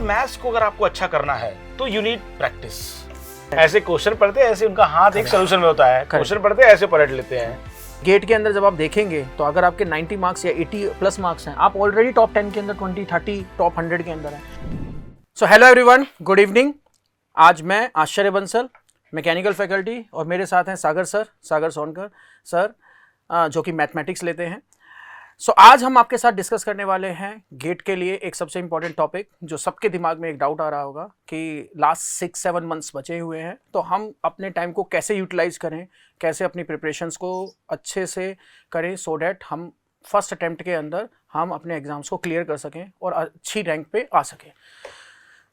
Maths को अगर आपको अच्छा करना है तो यू नीड प्रैक्टिस। ऐसे क्वेश्चन पढ़ते हैं, ऐसे उनका हाथ एक सोल्यूशन में होता है, क्वेश्चन पढ़ते हैं ऐसे पलट लेते हैं। गेट के अंदर जब आप देखेंगे तो अगर आपके 90 मार्क्स या 80 प्लस मार्क्स हैं, आप ऑलरेडी टॉप 10 के अंदर, 20, 30, टॉप 100 के अंदर हैं। So hello everyone, good evening. आज मैं आश्चर्य बंसल, मैकेनिकल फैकल्टी, और मेरे साथ हैं सागर सोनकर सर, जो कि मैथमेटिक्स लेते हैं। सो आज हम आपके साथ डिस्कस करने वाले हैं गेट के लिए एक सबसे इंपॉर्टेंट टॉपिक, जो सबके दिमाग में एक डाउट आ रहा होगा कि लास्ट 6-7 मंथ्स बचे हुए हैं, तो हम अपने टाइम को कैसे यूटिलाइज करें, कैसे अपनी प्रिपरेशंस को अच्छे से करें, सो डैट हम फर्स्ट अटेम्प्ट के अंदर हम अपने एग्जाम्स को क्लियर कर सकें और अच्छी रैंक पे आ सकें।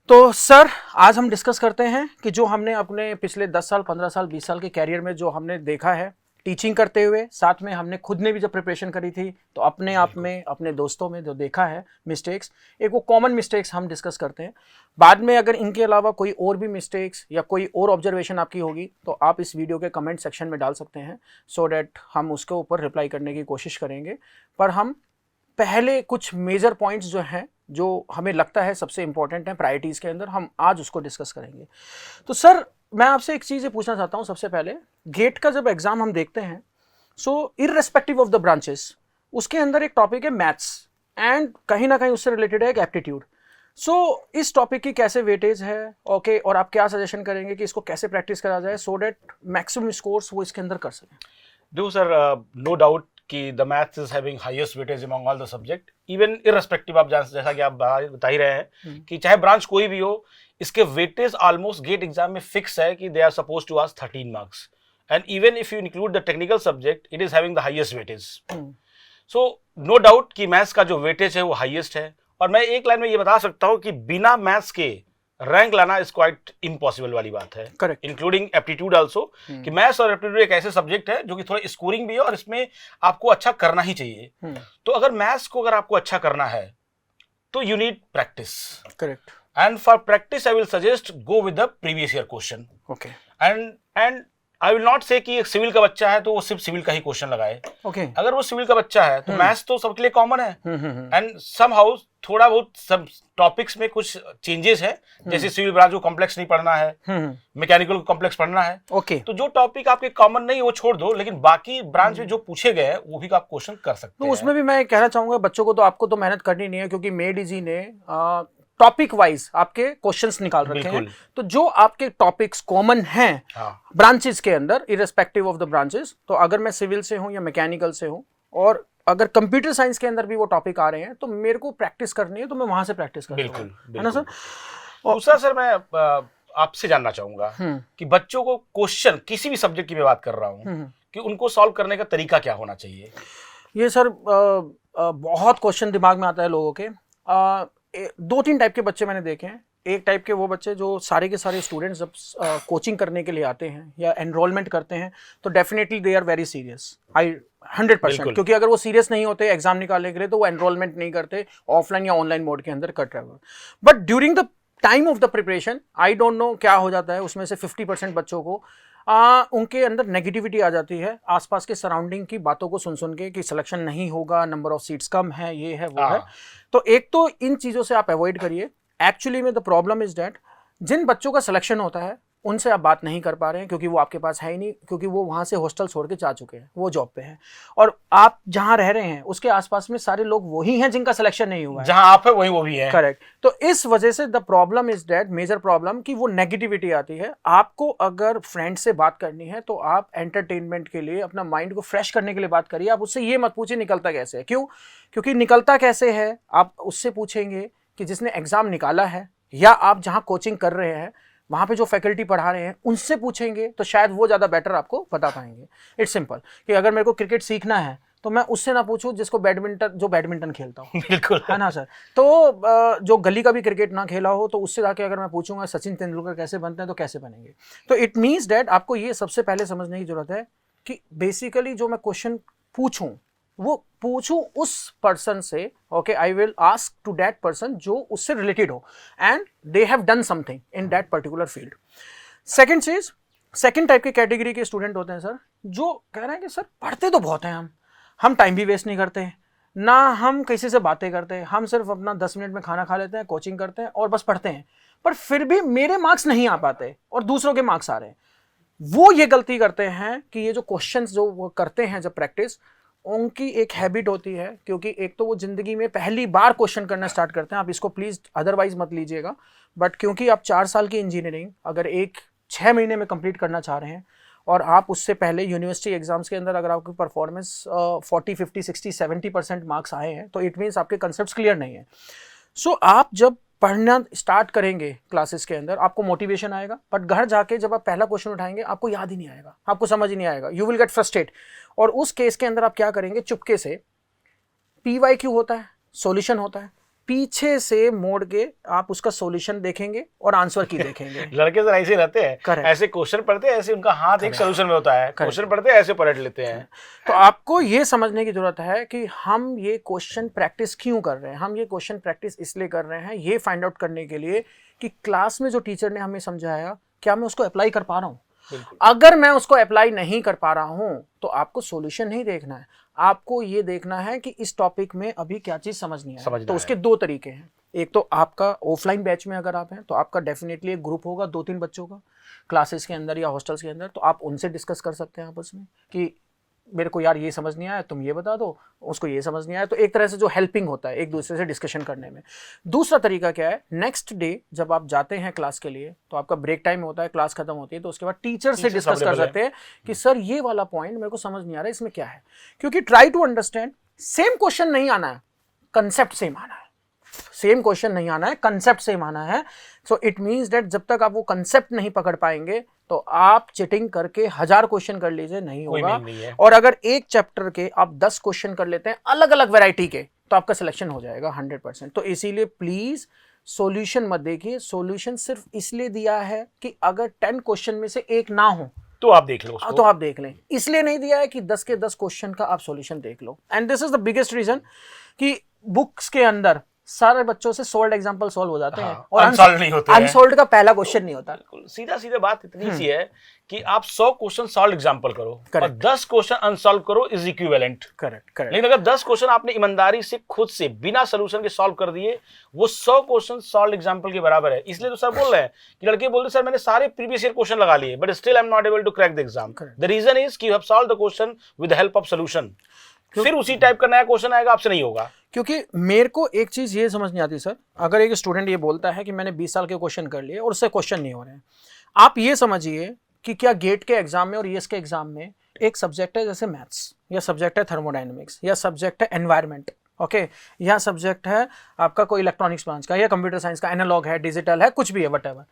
तो सर, आज हम डिस्कस करते हैं कि जो हमने अपने पिछले 10 साल, 15 साल, 20 साल के कैरियर में जो हमने देखा है टीचिंग करते हुए, साथ में हमने खुद ने भी जब प्रिपरेशन करी थी, तो अपने आप में, अपने दोस्तों में जो देखा है मिस्टेक्स, एक वो कॉमन मिस्टेक्स हम डिस्कस करते हैं। बाद में अगर इनके अलावा कोई और भी मिस्टेक्स या कोई और ऑब्जर्वेशन आपकी होगी तो आप इस वीडियो के कमेंट सेक्शन में डाल सकते हैं, सो डैट हम उसके ऊपर रिप्लाई करने की कोशिश करेंगे। पर हम पहले कुछ मेजर पॉइंट्स जो हैं, जो हमें लगता है सबसे इंपॉर्टेंट हैं प्रायोरिटीज़ के अंदर, हम आज उसको डिस्कस करेंगे। तो सर, मैं आपसे एक चीज़ पूछना चाहता हूँ। सबसे पहले गेट का जब एग्जाम हम देखते हैं, सो इररेस्पेक्टिव ऑफ द ब्रांचेस, उसके अंदर एक टॉपिक है मैथ्स, एंड कहीं ना कहीं उससे रिलेटेड है एक एप्टीट्यूड। सो इस टॉपिक की कैसे वेटेज है, ओके, और आप क्या सजेशन करेंगे कि इसको कैसे प्रैक्टिस करा जाए सो डैट मैक्सिमम स्कोर्स वो इसके अंदर कर सकें? डू सर, नो डाउट कि the maths is having highest weightage among all the subject, even irrespective. आप जैसा कि आप बता ही रहे हैं कि चाहे ब्रांच कोई भी हो, इसके वेटेज ऑलमोस्ट गेट एग्जाम में फिक्स है कि they are suppose to ask 13 marks, and even if you include the technical subject it is having the highest weightage. So no doubt कि मैथ्स का जो वेटेज है वो हाईएस्ट है। और मैं एक लाइन में ये बता सकता हूँ कि बिना मैथ्स के रैंक लाना इज क्वाइट इम्पॉसिबल वाली बात है, करेक्ट, इंक्लूडिंग एप्टीट्यूड आल्सो। कि मैथ्स और एप्टीट्यूड एक ऐसे सब्जेक्ट है जो कि थोड़ा स्कोरिंग भी है और इसमें आपको अच्छा करना ही चाहिए। तो अगर मैथ्स को अगर आपको अच्छा करना है तो you need practice, correct, and for practice I will suggest go with the previous year question. Okay, and I will not से कि एक सिविल का बच्चा है तो वो सिर्फ सिविल का ही क्वेश्चन लगाए। ओके, अगर वो सिविल का बच्चा है तो मैथ्स तो सबके लिए कॉमन है, एंड समहाउ थोड़ा बहुत सब टॉपिक्स में कुछ चेंजेस है, जैसे सिविल ब्रांच को कॉम्प्लेक्स नहीं पढ़ना है, मैकेनिकल को कॉम्प्लेक्स पढ़ना है। ओके, तो जो टॉपिक आपके कॉमन नहीं वो छोड़ दो, लेकिन बाकी ब्रांच में जो पूछे गए हैं वो भी आप क्वेश्चन कर सकते तो हैं। उसमें भी मैं कहना चाहूंगा बच्चों को, तो आपको तो मेहनत करनी नहीं है, क्योंकि मेडी जी ने टॉपिक वाइज आपके क्वेश्चंस निकाल रखे हैं। तो जो आपके टॉपिक्स कॉमन हैं ब्रांचेस के अंदर, इररेस्पेक्टिव ऑफ द ब्रांचेस, तो अगर मैं सिविल से हूं या मैकेनिकल से हूं, और अगर कंप्यूटर साइंस के अंदर भी वो टॉपिक आ रहे हैं, तो मेरे को प्रैक्टिस करनी है, तो मैं वहां से प्रैक्टिस करूंगा। बिल्कुल, है ना सर? दूसरा सर, मैं आपसे जानना चाहूंगा कि बच्चों को क्वेश्चन, किसी भी सब्जेक्ट की मैं बात कर रहा हूँ, कि उनको सॉल्व करने का तरीका क्या होना चाहिए? ये सर बहुत क्वेश्चन दिमाग में आता है लोगों के। 2-3 टाइप के बच्चे मैंने देखे हैं। एक टाइप के वो बच्चे जो सारे के सारे स्टूडेंट्स जब कोचिंग करने के लिए आते हैं या एनरोलमेंट करते हैं, तो definitely they are very serious, 100%, क्योंकि अगर वो सीरियस नहीं होते एग्जाम निकालने के लिए तो वो एनरोलमेंट नहीं करते, ऑफलाइन या ऑनलाइन मोड के अंदर कर travel. But during the time of the preparation, I don't know क्या हो जाता है, उसमें से 50% बच्चों को उनके अंदर नेगेटिविटी आ जाती है आसपास के सराउंडिंग की बातों को सुन के, कि सिलेक्शन नहीं होगा, नंबर ऑफ सीट्स कम है, ये है वो है। तो एक तो इन चीज़ों से आप अवॉइड करिए। एक्चुअली में द प्रॉब्लम इज दैट जिन बच्चों का सिलेक्शन होता है उनसे आप बात नहीं कर पा रहे हैं, क्योंकि वो आपके पास है ही नहीं, क्योंकि वो वहाँ से हॉस्टल छोड़ के जा चुके हैं, वो जॉब पे हैं, और आप जहाँ रह रहे हैं उसके आसपास में सारे लोग वही हैं जिनका सिलेक्शन नहीं हुआ है। जहाँ आप है वही वो भी है। करेक्ट। तो इस वजह से the problem is that, major problem, कि वो नेगेटिविटी आती है। आपको अगर फ्रेंड से बात करनी है तो आप एंटरटेनमेंट के लिए, अपना माइंड को फ्रेश करने के लिए बात करिए। आप उससे ये मत पूछिए निकलता कैसे है। क्यों? क्योंकि निकलता कैसे है आप उससे पूछेंगे कि जिसने एग्जाम निकाला है, या आप जहाँ कोचिंग कर रहे हैं वहाँ पे जो फैकल्टी पढ़ा रहे हैं उनसे पूछेंगे, तो शायद वो ज़्यादा बेटर आपको बता पाएंगे। इट्स सिंपल कि अगर मेरे को क्रिकेट सीखना है तो मैं उससे ना पूछूं जिसको बैडमिंटन खेलता हूँ। बिल्कुल, है ना सर? तो जो गली का भी क्रिकेट ना खेला हो, तो उससे जाके अगर मैं पूछूंगा सचिन तेंदुलकर कैसे बनते हैं, तो कैसे बनेंगे? तो इट मीन्स दैट आपको ये सबसे पहले समझने की जरूरत है कि बेसिकली जो मैं क्वेश्चन पूछूं वो पूछूं उस पर्सन से, okay, I will ask to that person जो उससे रिलेटेड हो and they have done something in that particular field. Second चीज, सेकंड टाइप के कैटेगरी के स्टूडेंट होते हैं सर, जो कह रहे हैं कि सर पढ़ते तो बहुत हैं, हम टाइम भी वेस्ट नहीं करते हैं, ना हम किसी से बातें करते हैं, हम सिर्फ अपना 10 मिनट में खाना खा लेते हैं, कोचिंग करते हैं और बस पढ़ते हैं, पर फिर भी मेरे मार्क्स नहीं आ पाते और दूसरों के मार्क्स आ रहे हैं। वो ये गलती करते हैं कि ये जो क्वेश्चंस जो वो करते हैं जब प्रैक्टिस, उनकी एक हैबिट होती है, क्योंकि एक तो वो जिंदगी में पहली बार क्वेश्चन करना स्टार्ट करते हैं। आप इसको प्लीज अदरवाइज मत लीजिएगा, बट क्योंकि आप 4 साल की इंजीनियरिंग अगर 6 महीने में कंप्लीट करना चाह रहे हैं और आप उससे पहले यूनिवर्सिटी एग्जाम्स के अंदर अगर आपकी परफॉर्मेंस 40, 50, 60, 70% मार्क्स आए हैं, तो इट मीन्स आपके कंसेप्ट क्लियर नहीं है। सो आप जब पढ़ना स्टार्ट करेंगे क्लासेस के अंदर, आपको मोटिवेशन आएगा, बट घर जाके जब आप पहला क्वेश्चन उठाएंगे आपको याद ही नहीं आएगा, आपको समझ ही नहीं आएगा, यू विल गेट फ्रस्ट्रेट। और उस केस के अंदर आप क्या करेंगे, चुपके से PYQ होता है, सॉल्यूशन होता है, पीछे से मोड़ के आप उसका सॉल्यूशन देखेंगे और आंसर की देखेंगे। लड़के सर ऐसे रहते हैं, Correct. ऐसे क्वेश्चन पढ़ते हैं, ऐसे उनका हाथ एक सॉल्यूशन में होता है, क्वेश्चन पढ़ते हैं ऐसे पलट लेते हैं। तो आपको ये समझने की जरूरत है कि हम ये क्वेश्चन प्रैक्टिस क्यों कर रहे हैं। हम ये क्वेश्चन प्रैक्टिस इसलिए कर रहे हैं, ये फाइंड आउट करने के लिए कि क्लास में जो टीचर ने हमें समझाया क्या मैं उसको अप्लाई कर पा रहा हूँ। अगर मैं उसको अप्लाई नहीं कर पा रहा हूं तो आपको सॉल्यूशन नहीं देखना है, आपको ये देखना है कि इस टॉपिक में अभी क्या चीज समझ नहीं है। तो उसके 2 तरीके हैं। एक तो आपका ऑफलाइन बैच में अगर आप हैं तो आपका डेफिनेटली एक ग्रुप होगा 2-3 बच्चों का क्लासेस के अंदर या हॉस्टल्स के अंदर, तो आप उनसे डिस्कस कर सकते हैं आपस में कि मेरे को यार ये समझ नहीं आया, तुम ये बता दो, उसको ये समझ नहीं आया। तो एक तरह से जो हेल्पिंग होता है एक दूसरे से डिस्कशन करने में। दूसरा तरीका क्या है, नेक्स्ट डे जब आप जाते हैं क्लास के लिए तो आपका ब्रेक टाइम होता है, क्लास खत्म होती है, तो उसके बाद टीचर से डिस्कस कर सकते हैं कि सर ये वाला पॉइंट मेरे को समझ नहीं आ रहा है, इसमें क्या है। क्योंकि try to understand, same question नहीं आना है, कंसेप्ट सेम आना है। सेम क्वेश्चन नहीं आना है, कंसेप्ट सेम आना है। सो इट मीन्स दैट जब तक आप वो कंसेप्ट नहीं पकड़ पाएंगे तो आप चिटिंग करके 1000 क्वेश्चन कर लीजिए, नहीं होगा। और अगर एक चैप्टर के आप 10 क्वेश्चन कर लेते हैं अलग अलग वैरायटी के, तो आपका सिलेक्शन हो जाएगा 100%। तो इसीलिए प्लीज सॉल्यूशन मत देखिए। सॉल्यूशन सिर्फ इसलिए दिया है कि अगर 10 क्वेश्चन में से एक ना हो तो आप देख लो उसको। तो आप देख लें, इसलिए नहीं दिया है कि 10 के 10 क्वेश्चन का आप सॉल्यूशन देख लो। And this is the biggest reason कि बुक्स के अंदर सारे बच्चों से सोल्ड एग्जांपल सॉल्व हो जाते हैं और अनसॉल्व नहीं होते हैं। अनसॉल्व्ड का पहला क्वेश्चन नहीं होता। सीधा सीधा बात इतनी सी है कि आप 100 क्वेश्चन सॉल्व एग्जांपल करो और 10 क्वेश्चन अनसॉल्व करो इज इक्विवेलेंट। करेक्ट। लेकिन अगर 10 क्वेश्चन आपने ईमानदारी से खुद से बिना सोल्यूशन के सॉल्व कर दिए, वो 100 क्वेश्चन सॉल्व एग्जांपल के बराबर है। इसलिए तो सर बोल रहे हैं कि लड़के बोलते सर मैंने सारे प्रीवियस ईयर क्वेश्चन लगा लिए but still I am not able to crack the exam. The reason is कि you have solve the question with the help of solution. फिर उसी टाइप का नया क्वेश्चन आएगा, आपसे नहीं होगा। क्योंकि मेरे को एक चीज ये समझ नहीं आती सर, अगर एक स्टूडेंट ये बोलता है कि मैंने 20 साल के क्वेश्चन कर लिए और उससे क्वेश्चन नहीं हो रहे हैं, आप ये समझिए कि क्या गेट के एग्जाम में और ईएस के एग्जाम में एक सब्जेक्ट है जैसे मैथ्स, या सब्जेक्ट है थर्मोडायनेमिक्स, या सब्जेक्ट है एनवायरमेंट, ओके, या सब्जेक्ट है आपका कोई इलेक्ट्रॉनिक्स ब्रांच का या कंप्यूटर साइंस का, एनालॉग है, डिजिटल है, कुछ भी है, वटएवर।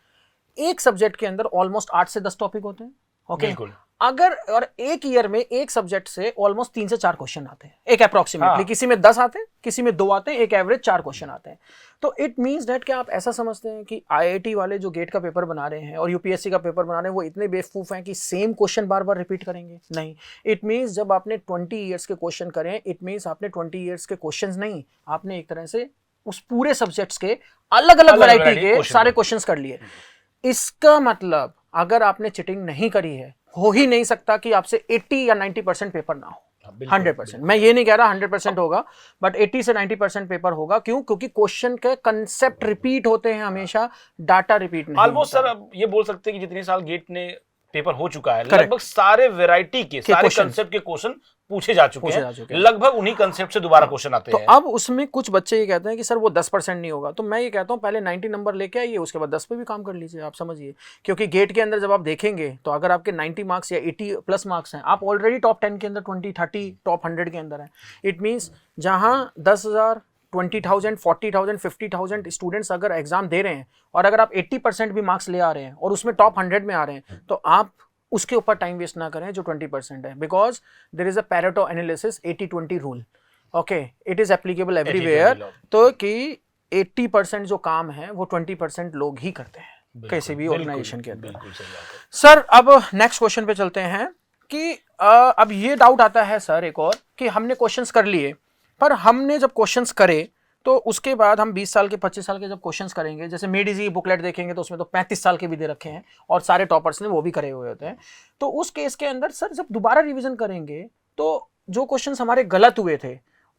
एक सब्जेक्ट के अंदर ऑलमोस्ट 8 से 10 टॉपिक होते हैं, ओके। अगर और एक ईयर में एक सब्जेक्ट से ऑलमोस्ट 3 से 4 क्वेश्चन आते हैं, एक अप्रोक्सीमेटली। किसी में 10 आते हैं, किसी में 2 आते हैं, एक एवरेज 4 क्वेश्चन आते हैं। तो इट मींस दैट कि आप ऐसा समझते हैं कि आईआईटी वाले जो गेट का पेपर बना रहे हैं और यूपीएससी का पेपर बना रहे हैं वो इतने बेवकूफ हैं कि सेम क्वेश्चन बार बार रिपीट करेंगे? नहीं। इट मींस जब आपने 20 ईयर्स के क्वेश्चन करें, इट मींस आपने 20 ईयर्स के क्वेश्चन नहीं, आपने एक तरह से उस पूरे सब्जेक्ट्स के अलग अलग वैरायटी के सारे क्वेश्चन कर लिए। इसका मतलब अगर आपने चिटिंग नहीं करी है, हो ही नहीं सकता कि आपसे 80 या 90% पेपर ना हो। 100%, मैं ये नहीं कह रहा 100% होगा, बट 80 से 90% पेपर होगा। क्यों? क्योंकि क्वेश्चन के कंसेप्ट रिपीट होते हैं हमेशा, डाटा रिपीट नहीं। ऑलमोस्ट सर अब ये बोल सकते हैं कि जितने साल गेट ने पेपर हो चुका है, लगभग सारे वैरायटी के सारे कंसेप्ट के क्वेश्चन पूछे जा चुके हैं। लगभग उन्हीं कंसेप्ट से दोबारा क्वेश्चन आते हैं। तो अब उसमें कुछ बच्चे ये कहते हैं कि सर वो 10% नहीं होगा, तो मैं ये कहता हूँ पहले 90 नंबर लेके आइए, उसके बाद 10 पे भी काम कर लीजिए। आप समझिए, क्योंकि गेट के अंदर जब आप देखेंगे तो अगर आपके 90 मार्क्स या 80 प्लस मार्क्स हैं, आप ऑलरेडी टॉप 10 के अंदर, 20, 30, टॉप 100 के अंदर हैं। इट मीन्स जहाँ 10,000, 20,000, 40,000, 50,000 स्टूडेंट्स अगर एग्जाम दे रहे हैं और अगर आप 80% भी मार्क्स ले आ रहे हैं और उसमें टॉप 100 में आ रहे हैं, तो आप उसके ऊपर टाइम वेस्ट ना करें जो 20% है। Because there is a Pareto analysis 80-20 rule, okay, it is applicable everywhere. तो कि 80% जो काम है वो 20% लोग ही करते हैं किसी भी ऑर्गेनाइजेशन के अंदर। सर अब नेक्स्ट क्वेश्चन पे चलते हैं कि अब ये डाउट आता है सर एक और कि हमने क्वेश्चंस कर लिए, पर हमने जब क्वेश्चंस करे तो उसके बाद हम 20 साल के 25 साल के जब क्वेश्चंस करेंगे, जैसे मेडिजी बुकलेट देखेंगे तो उसमें तो 35 साल के भी दे रखे हैं और सारे टॉपर्स ने वो भी करे हुए होते हैं। तो उस केस के अंदर सर जब दोबारा रिवीजन करेंगे तो जो क्वेश्चंस हमारे गलत हुए थे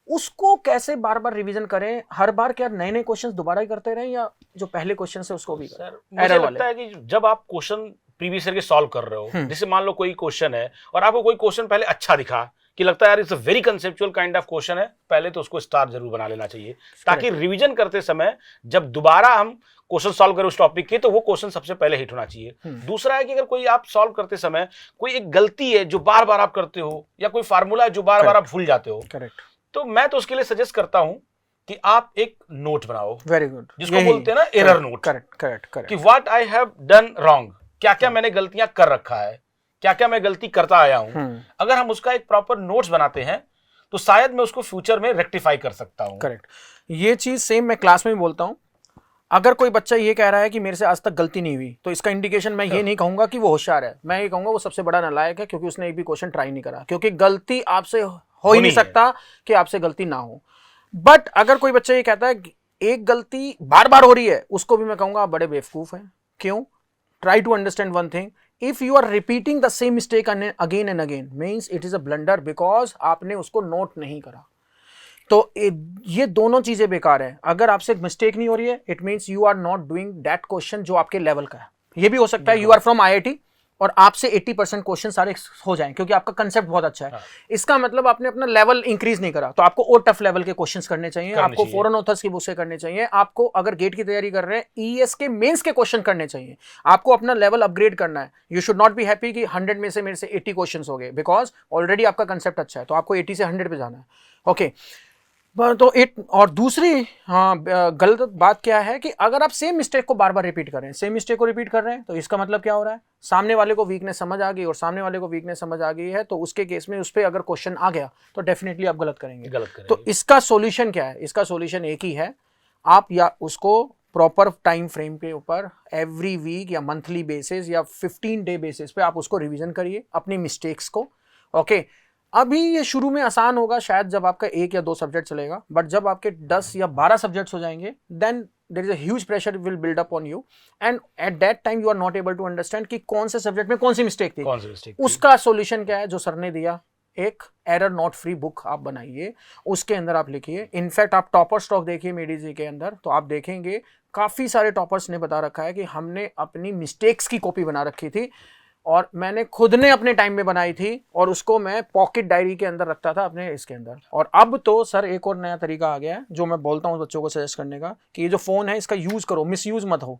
उसको कैसे बार बार रिवीजन करें? हर बार क्या नए नए क्वेश्चंस दोबारा ही करते रहें या जो पहले क्वेश्चन है उसको भी सर मुझे एरर लगता है कि जब आप क्वेश्चन प्रीवियस ईयर के सॉल्व कर रहे हो, जैसे मान लो कोई क्वेश्चन है और आपको कोई क्वेश्चन पहले अच्छा दिखा कि लगता है यार it's a very conceptual kind of question है, पहले तो उसको स्टार जरूर बना लेना चाहिए, ताकि रिवीजन करते समय जब दोबारा हम क्वेश्चन सॉल्व करें उस टॉपिक के तो वो क्वेश्चन सबसे पहले हिट होना चाहिए। दूसरा है कि अगर कोई आप सॉल्व करते समय कोई एक गलती है जो बार बार आप करते हो या कोई फार्मूला है जो बार बार आप भूल जाते हो, करेक्ट, तो मैं तो उसके लिए सजेस्ट करता हूं कि आप एक नोट बनाओ, वेरी गुड, जिसको बोलते हैं ना error note. Correct correct correct, कि what I have done wrong, क्या क्या मैंने गलतियां कर रखा है, क्या क्या मैं गलती करता आया हूं। अगर हम उसका एक प्रॉपर नोट्स बनाते हैं तो शायद मैं उसको फ्यूचर में रेक्टिफाई कर सकता हूं। करेक्ट, ये चीज सेम मैं क्लास में भी बोलता हूं। अगर कोई बच्चा ये कह रहा है कि मेरे से आज तक गलती नहीं हुई, तो इसका इंडिकेशन मैं ये नहीं कहूंगा कि वो होशियार है, मैं ये कहूंगा वो सबसे बड़ा नालायक है, क्योंकि उसने एक भी क्वेश्चन ट्राई नहीं करा, क्योंकि गलती आपसे हो ही नहीं सकता कि आपसे गलती ना हो। बट अगर कोई बच्चा ये कहता है कि एक गलती बार बार हो रही है, उसको भी मैं कहूंगा आप बड़े बेवकूफ हैं। क्यों? Try to understand one thing, if you are repeating the same mistake again and again means it is a blunder, because आपने उसको नोट नहीं करा। तो ये दोनों चीजें बेकार है। अगर आपसे मिस्टेक नहीं हो रही है, it means you are not doing that question जो आपके लेवल का है। ये भी हो सकता है यू आर फ्रॉम आईआईटी और आपसे 80% क्वेश्चन सारे हो जाएं क्योंकि आपका कंसेप्ट बहुत अच्छा है। इसका मतलब आपने अपना लेवल इंक्रीज नहीं करा, तो आपको और टफ लेवल के क्वेश्चंस करने चाहिए, आपको फॉरेन ऑथर्स की बुक से करने चाहिए, आपको अगर गेट की तैयारी कर रहे हैं ईएस के मेंस के क्वेश्चन करने चाहिए, आपको अपना लेवल अपग्रेड करना है। You should not be happy कि 100 में से मेरे से 80 क्वेश्चन हो गए, बिकॉज ऑलरेडी आपका कंसेप्ट अच्छा है, तो आपको 80 से 100 पे जाना है। ओके, तो और दूसरी गलत बात क्या है कि अगर आप सेम मिस्टेक को बार बार रिपीट कर रहे हैं, सेम मिस्टेक को रिपीट कर रहे हैं, तो इसका मतलब क्या हो रहा है? सामने वाले को वीकनेस समझ आ गई, और सामने वाले को वीकनेस समझ आ गई है तो उसके केस में उस पर अगर क्वेश्चन आ गया तो डेफिनेटली आप गलत करेंगे। तो इसका सॉल्यूशन क्या है? इसका सॉल्यूशन एक ही है, आप या उसको प्रॉपर टाइम फ्रेम के ऊपर एवरी वीक या मंथली बेसिस या 15 डे बेसिस पे आप उसको रिवीजन करिए अपनी मिस्टेक्स को। ओके, अभी ये शुरू में आसान होगा शायद जब आपका 1 या 2 सब्जेक्ट चलेगा, बट जब आपके 10 या 12 सब्जेक्ट्स हो जाएंगे then there is a huge pressure will build up on you, and at that time you are not able to understand कि कौन से सब्जेक्ट में कौन सी मिस्टेक थी। उसका सॉल्यूशन क्या है जो सर ने दिया? एक एरर नोट फ्री बुक आप बनाइए, उसके अंदर आप लिखिए। इनफैक्ट आप टॉपर स्टॉक देखिए मेडीजी के अंदर, तो आप देखेंगे काफी सारे टॉपर्स ने बता रखा है कि हमने अपनी मिस्टेक्स की कॉपी बना रखी थी, और मैंने खुद ने अपने टाइम में बनाई थी, और उसको मैं पॉकेट डायरी के अंदर रखता था अपने इसके अंदर। और अब तो सर एक और नया तरीका आ गया है जो मैं बोलता हूँ बच्चों को सजेस्ट करने का, कि ये जो फोन है इसका यूज करो, मिस यूज मत हो।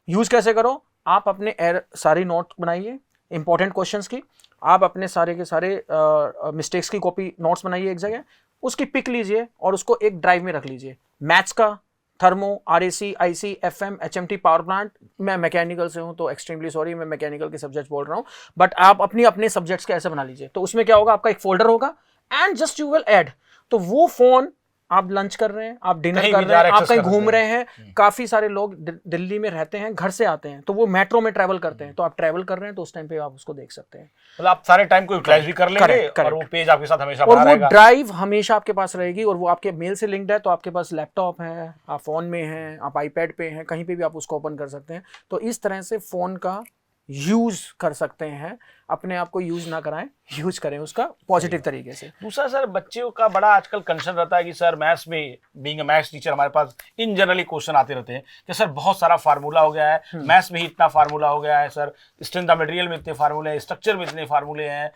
यूज कैसे करो? आप अपने सारी नोट बनाइए इंपॉर्टेंट क्वेश्चंस की, आप अपने सारे के सारे मिस्टेक्स की कॉपी नोट्स बनाइए एक जगह, उसकी पिक लीजिए और उसको एक ड्राइव में रख लीजिए। मैथ्स का thermo, RAC, IC, FM, HMT, power plant, मैं मैकेनिकल से हूं तो एक्सट्रीमली सॉरी मैं मैकेनिकल के सब्जेक्ट बोल रहा हूं, बट आप अपने सब्जेक्ट्स के ऐसे बना लीजिए। तो उसमें क्या होगा, आपका एक फोल्डर होगा and just you will add, तो वो फोन आप लंच कर रहे हैं, आप डिनर कर रहे हैं, आप कहीं घूम रहे हैं, काफी सारे लोग दिल्ली में रहते हैं, घर से आते हैं तो वो मेट्रो में ट्रैवल करते हैं, तो आप ट्रैवल कर रहे हैं तो उस टाइम पे आप उसको देख सकते हैं। मतलब आप सारे टाइम को यूटिलाइज भी कर लेंगे और वो पेज आपके साथ हमेशा बना रहेगा, और वो ड्राइव हमेशा आपके पास रहेगी, और वो आपके मेल से लिंक्ड है, तो आपके पास लैपटॉप है, आप फोन में हैं, आप आईपैड पे हैं, कहीं पे भी आप उसको ओपन कर सकते हैं। तो इस तरह से फोन का यूज कर सकते हैं, अपने आप को यूज ना कराएं, यूज करें उसका पॉजिटिव तरीके से। दूसरा सर, बच्चों का बड़ा आजकल कंसर्न रहता है कि सर मैथ्स में, बीइंग अ मैथ्स टीचर, हमारे पास इन जनरली क्वेश्चन आते रहते हैं कि सर बहुत सारा फार्मूला हो गया है, मैथ्स में ही इतना फार्मूला हो गया है सर, स्ट्रेंथ ऑफ मटेरियल में इतने फार्मूले हैं, स्ट्रक्चर में इतने फार्मूले हैं,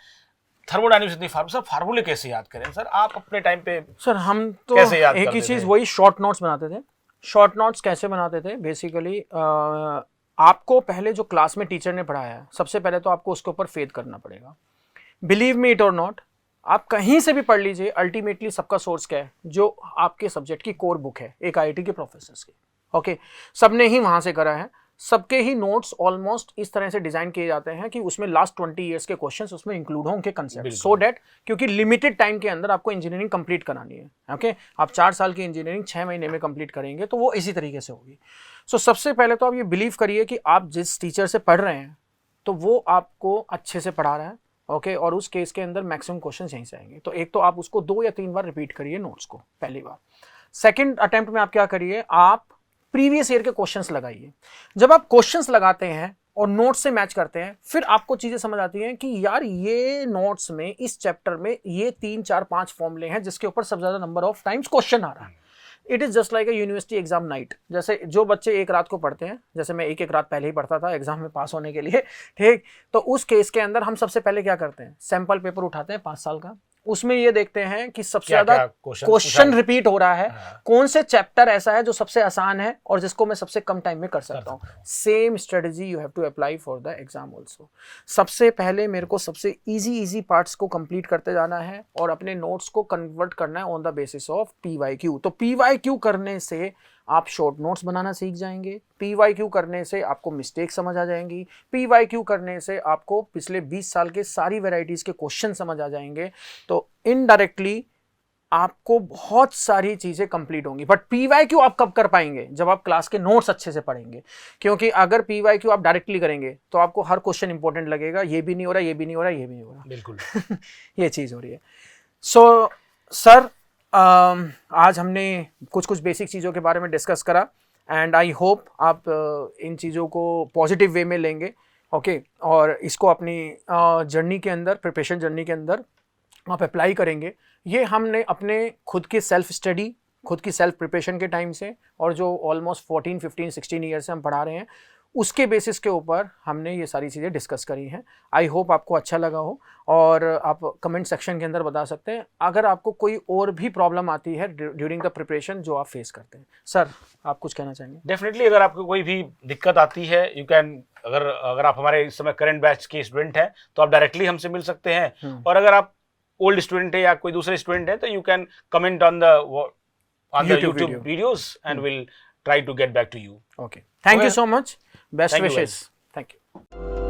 थर्मोडायनेमिक्स इतने फार्मूले, सर फार्मूले कैसे याद करें? सर आप अपने टाइम पे सर हम तो एक ही चीज, वही शॉर्ट नोट्स बनाते थे। शॉर्ट नोट्स कैसे बनाते थे? बेसिकली आपको पहले जो क्लास में टीचर ने पढ़ाया है, सबसे पहले तो आपको उसके ऊपर फेथ करना पड़ेगा। बिलीव मी इट और नॉट, आप कहीं से भी पढ़ लीजिए, अल्टीमेटली सबका सोर्स क्या है? जो आपके सब्जेक्ट की कोर बुक है, एक आईआईटी के प्रोफेसर्स की। ओके, सबने ही वहां से करा है, सबके ही नोट्स ऑलमोस्ट इस तरह से डिजाइन किए जाते हैं कि उसमें लास्ट 20 ईयर्स के क्वेश्चंस उसमें इंक्लूड हो, उनके कंसेप्ट, सो दैट, क्योंकि लिमिटेड टाइम के अंदर आपको इंजीनियरिंग कंप्लीट करानी है। ओके, आप 4 साल की इंजीनियरिंग 6 महीने में कंप्लीट करेंगे, तो वो इसी तरीके से होगी। सो सबसे पहले तो आप ये बिलीव करिए कि आप जिस टीचर से पढ़ रहे हैं तो वो आपको अच्छे से पढ़ा रहा है। ओके, और उस केस के अंदर मैक्सिमम क्वेश्चंस यहीं से आएंगे। तो एक तो आप उसको 2 या 3 बार रिपीट करिए नोट्स को, पहली बार। सेकंड अटेम्प्ट में आप क्या करिए, आप प्रीवियस ईयर के क्वेश्चंस लगाइए। जब आप क्वेश्चंस लगाते हैं और नोट्स से मैच करते हैं, फिर आपको चीजें समझ आती हैं कि यार ये नोट्स में इस चैप्टर में ये 3 4 5 फॉर्मूले हैं जिसके ऊपर सबसे ज्यादा नंबर ऑफ टाइम्स क्वेश्चन आ रहा है। It is just like a university exam night. जैसे जो बच्चे एक रात को पढ़ते हैं, जैसे मैं एक रात पहले ही पढ़ता था एग्जाम में पास होने के लिए, ठीक, तो उस केस के अंदर हम सबसे पहले क्या करते हैं, सैंपल पेपर उठाते हैं 5 साल का, उसमें ये देखते हैं कि सबसे ज्यादा क्वेश्चन रिपीट हो रहा है, कौन से चैप्टर ऐसा है जो सबसे आसान है और जिसको मैं सबसे कम टाइम में कर सकता हूँ। Same strategy you have to apply for the exam also. सबसे पहले मेरे को सबसे इजी पार्ट्स को कंप्लीट करते जाना है और अपने नोट्स को कन्वर्ट करना है on the basis of PYQ। तो PYQ करने से आप शॉर्ट नोट्स बनाना सीख जाएंगे, PYQ करने से आपको मिस्टेक समझ आ जाएंगी, PYQ करने से आपको पिछले 20 साल के सारी वैरायटीज के क्वेश्चन समझ आ जाएंगे। तो इनडायरेक्टली आपको बहुत सारी चीजें कंप्लीट होंगी। बट PYQ आप कब कर पाएंगे, जब आप क्लास के नोट्स अच्छे से पढ़ेंगे, क्योंकि अगर PYQ आप डायरेक्टली करेंगे तो आपको हर क्वेश्चन इंपॉर्टेंट लगेगा, ये भी नहीं हो रहा, ये भी नहीं हो रहा, ये भी नहीं हो रहा, बिल्कुल ये चीज हो रही है। सो सर, आज हमने कुछ बेसिक चीज़ों के बारे में डिस्कस करा एंड आई होप आप इन चीज़ों को पॉजिटिव वे में लेंगे, ओके, और इसको अपनी जर्नी के अंदर, प्रिपरेशन जर्नी के अंदर आप अप्लाई करेंगे। ये हमने अपने खुद की सेल्फ स्टडी, खुद की सेल्फ प्रिपरेशन के टाइम से और जो ऑलमोस्ट 14, 15, 16 ईयर से हम पढ़ा रहे हैं, उसके बेसिस के ऊपर हमने ये सारी चीज़ें डिस्कस करी हैं। आई होप आपको अच्छा लगा हो और आप कमेंट सेक्शन के अंदर बता सकते हैं अगर आपको कोई और भी प्रॉब्लम आती है ड्यूरिंग द प्रिपरेशन जो आप फेस करते हैं। सर, आप कुछ कहना चाहेंगे? डेफिनेटली, अगर आपको कोई भी दिक्कत आती है, यू कैन, अगर आप हमारे इस समय करंट बैच के स्टूडेंट हैं तो आप डायरेक्टली हमसे मिल सकते हैं, और अगर आप ओल्ड स्टूडेंट है या कोई दूसरे स्टूडेंट है तो you can comment on the YouTube videos and we'll try to get back to you. Okay. Thank you so much. Best wishes. Thank you.